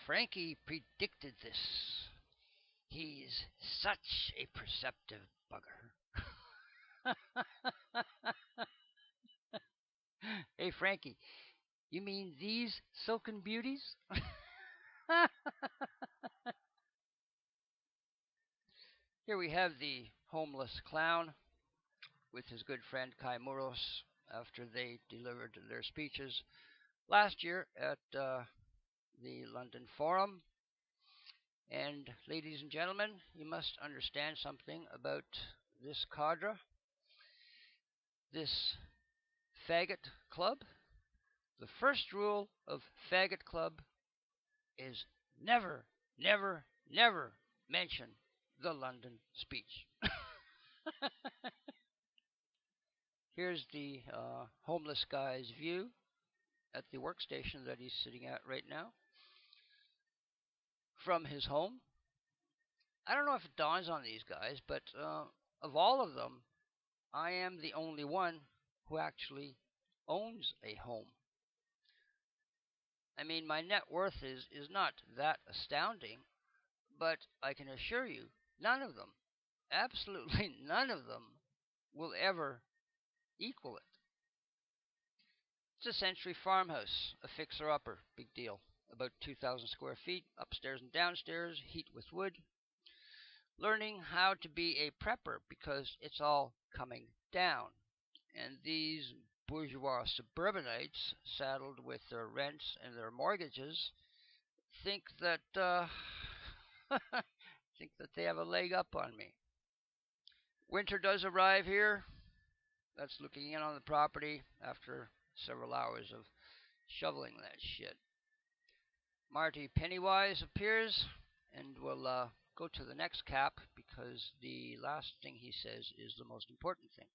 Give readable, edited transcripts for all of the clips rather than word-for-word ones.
Frankie predicted this. He's such a perceptive bugger. Hey, Frankie, you mean these silken beauties? Here we have the homeless clown with his good friend Kai Muros after they delivered their speeches last year at the London Forum. And ladies and gentlemen, you must understand something about this cadre, this faggot club. The first rule of faggot club is never, never, never mention the London speech. Here's the homeless guy's view at the workstation that he's sitting at right now from his home. I don't know if it dawns on these guys, but of all of them, I am the only one who actually owns a home. I mean, my net worth is not that astounding, but I can assure you, none of them, absolutely none of them, will ever equal it. It's a century farmhouse, a fixer-upper, big deal. About 2,000 square feet, upstairs and downstairs, heat with wood. Learning how to be a prepper because it's all coming down. And these bourgeois suburbanites, saddled with their rents and their mortgages, think that they have a leg up on me. Winter does arrive here. That's looking in on the property after several hours of shoveling that shit. Marty Pennywise appears, and we'll go to the next cap because the last thing he says is the most important thing.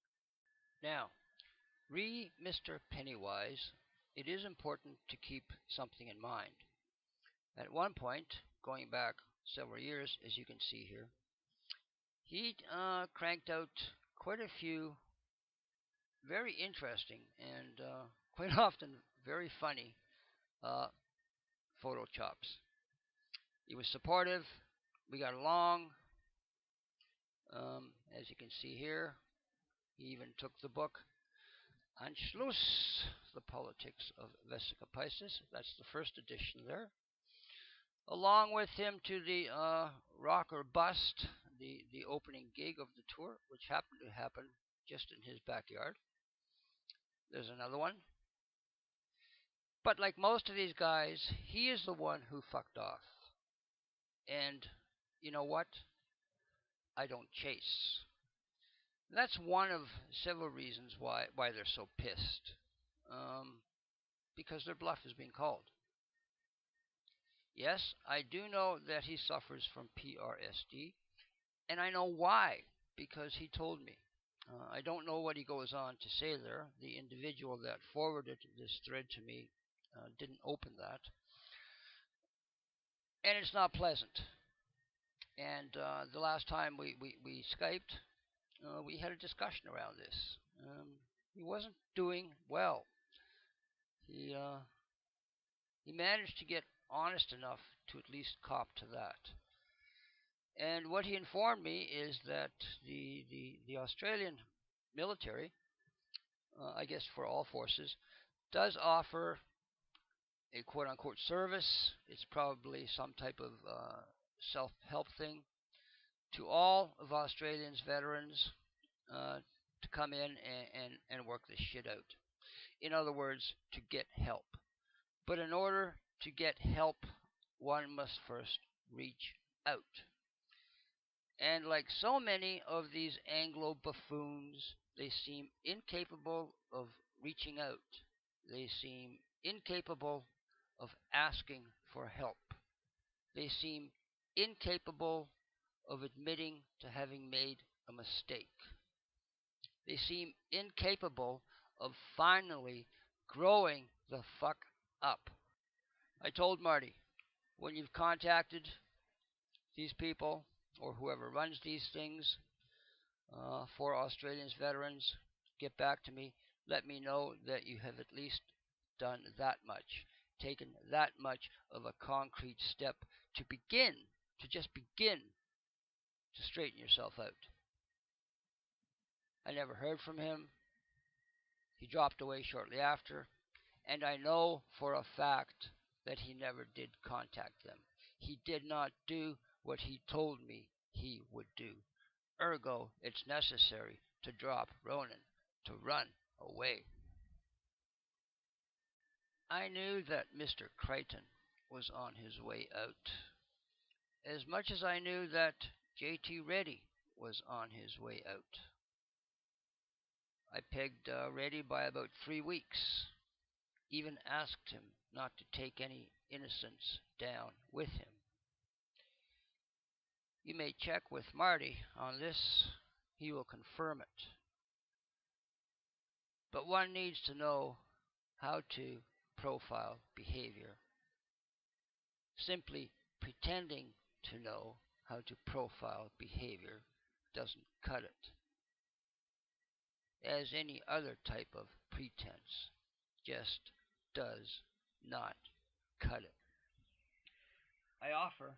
Now, Mr. Pennywise, it is important to keep something in mind. At one point, going back several years, as you can see here, he cranked out quite a few very interesting and quite often very funny photo chops. He was supportive. We got along. As you can see here, he even took the book Anschluss, The Politics of Vesica Piscis. That's the first edition there. Along with him to the Rock or Bust, the opening gig of the tour, which happened to happen just in his backyard. There's another one. But like most of these guys, he is the one who fucked off. And you know what? I don't chase. That's one of several reasons why they're so pissed. Because their bluff is being called. Yes, I do know that he suffers from PRSD, and I know why, because he told me. I don't know what he goes on to say there. The individual that forwarded this thread to me didn't open that. And it's not pleasant. And the last time we Skyped, we had a discussion around this. He wasn't doing well. He managed to get honest enough to at least cop to that. And what he informed me is that the Australian military, I guess for all forces, does offer a quote-unquote service. It's probably some type of self-help thing to all of Australians' veterans to come in and work this shit out. In other words, to get help. But in order to get help, one must first reach out. And like so many of these Anglo buffoons, they seem incapable of reaching out. They seem incapable of asking for help. They seem incapable of admitting to having made a mistake. They seem incapable of finally growing the fuck up. I told Marty, when you've contacted these people or whoever runs these things for Australians veterans, get back to me. Let me know that you have at least done that much. taken that much of a concrete step to just begin to straighten yourself out. I never heard from him. He dropped away shortly after, and I know for a fact that he never did contact them. He did not do what he told me he would do. Ergo, it's necessary to drop Ronin, to run away. I knew that Mr. Crichton was on his way out, as much as I knew that J.T. Reddy was on his way out. I pegged Reddy by about 3 weeks, even asked him not to take any innocents down with him. You may check with Marty on this. He will confirm it. But one needs to know how to profile behavior. Simply pretending to know how to profile behavior doesn't cut it, as any other type of pretense just does not cut it. I offer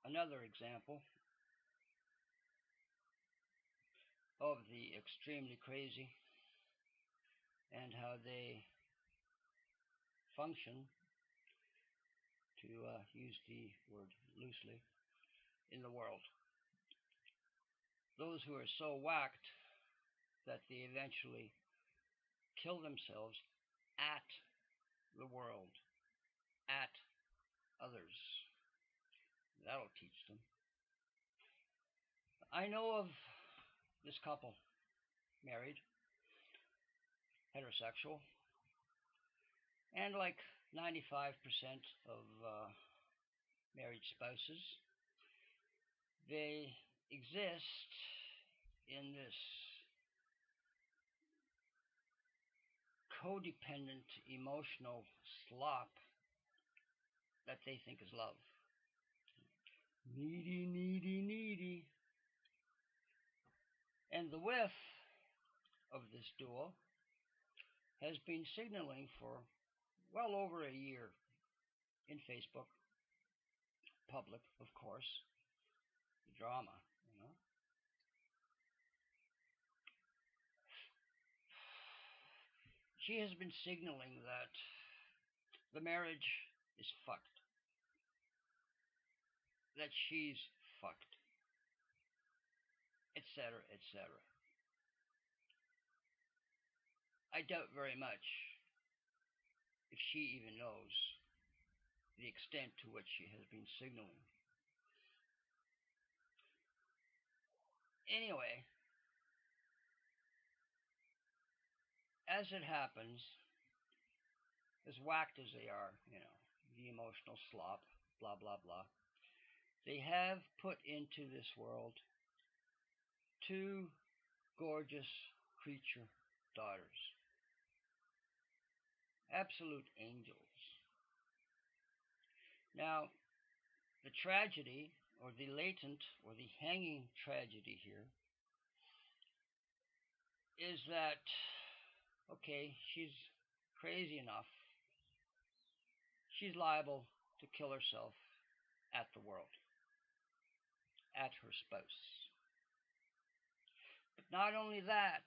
another example of the extremely crazy and how they function, to use the word loosely, in the world. Those who are so whacked that they eventually kill themselves at the world, at others. That'll teach them. I know of this couple, married, heterosexual, and like 95% of married spouses, they exist in this codependent emotional slop that they think is love. Needy, needy, needy. And the whiff of this duo has been signaling for well over a year in Facebook, public, of course, the drama, you know. She has been signaling that the marriage is fucked, that she's fucked, etc., etc. I doubt very much if she even knows the extent to which she has been signaling. Anyway, as it happens, as whacked as they are, you know, the emotional slop, blah, blah, blah, they have put into this world 2 gorgeous creature daughters. Absolute angels. Now, the tragedy, or the latent, or the hanging tragedy here, is that, okay, she's crazy enough. She's liable to kill herself at the world, at her spouse. But not only that,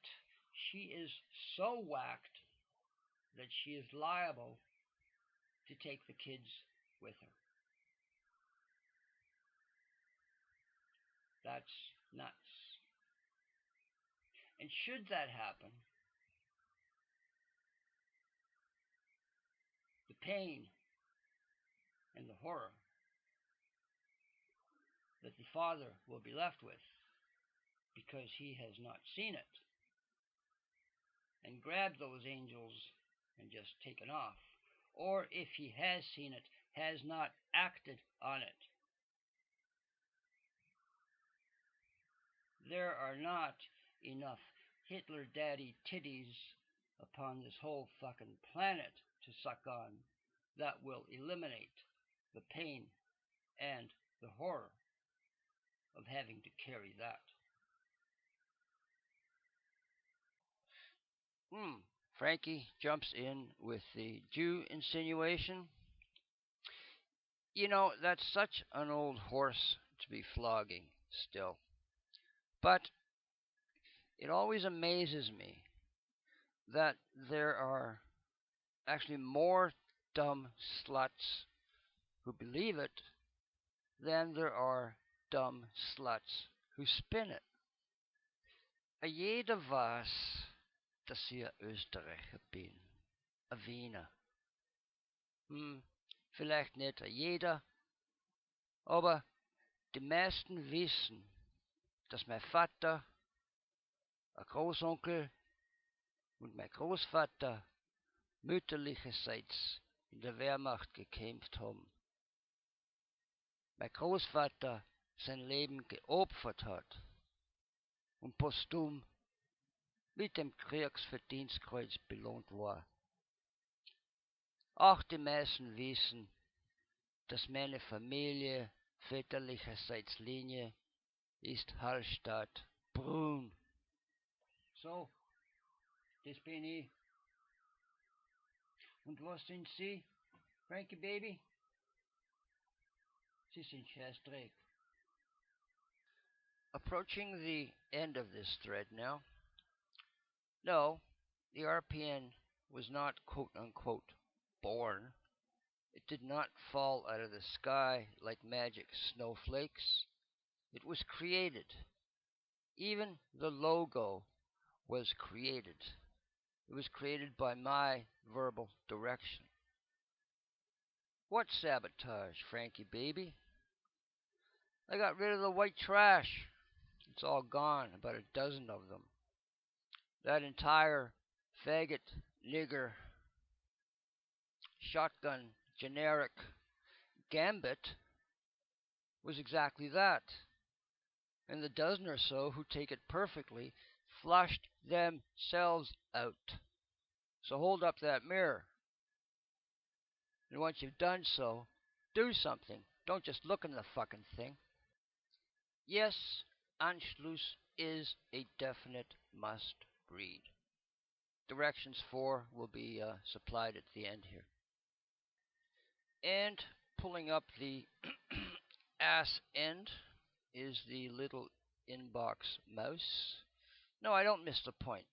she is so whacked that she is liable to take the kids with her. That's nuts. And should that happen, the pain and the horror that the father will be left with, because he has not seen it and grabbed those angels and just taken off, or if he has seen it, has not acted on it. There are not enough Hitler daddy titties upon this whole fucking planet to suck on that will eliminate the pain and the horror of having to carry that. Frankie jumps in with the Jew insinuation. You know, that's such an old horse to be flogging still. But it always amazes me that there are actually more dumb sluts who believe it than there are dumb sluts who spin it. Jeder weiß, dass ich Österreicher bin. A Wiener. Vielleicht nicht jeder, aber die meisten wissen, dass mein Vater, ein Großonkel und mein Großvater mütterlicherseits in der Wehrmacht gekämpft haben. Mein Großvater sein Leben geopfert hat und posthum mit dem Kriegsverdienstkreuz belohnt war. Auch die meisten wissen, dass meine Familie väterlicherseits Linie ist Hallstatt-Brunn. So, das bin ich. Und was sind Sie, Frankie Baby? Sie sind Scheißdreck. Approaching the end of this thread now. No, the RPN was not quote-unquote born. It did not fall out of the sky like magic snowflakes. It was created. Even the logo was created. It was created by my verbal direction. What sabotage, Frankie Baby? I got rid of the white trash. It's all gone, about a dozen of them. That entire faggot, nigger, shotgun, generic gambit was exactly that. And the dozen or so who take it perfectly flushed themselves out. So hold up that mirror. And once you've done so, do something. Don't just look in the fucking thing. Yes, Anschluss is a definite must read. Directions for will be supplied at the end here. And pulling up the ass end is the little inbox mouse. No, I don't miss the point.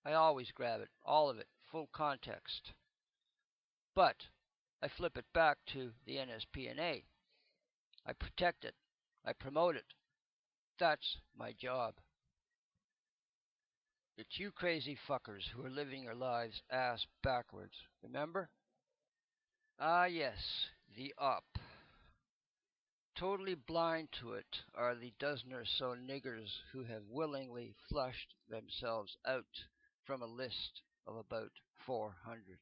I always grab it, all of it, full context. But I flip it back to the NSPNA. I protect it. I promote it. That's my job. It's you crazy fuckers who are living your lives ass backwards, remember? Ah yes, the up. Totally blind to it are the dozen or so niggers who have willingly flushed themselves out from a list of about 400.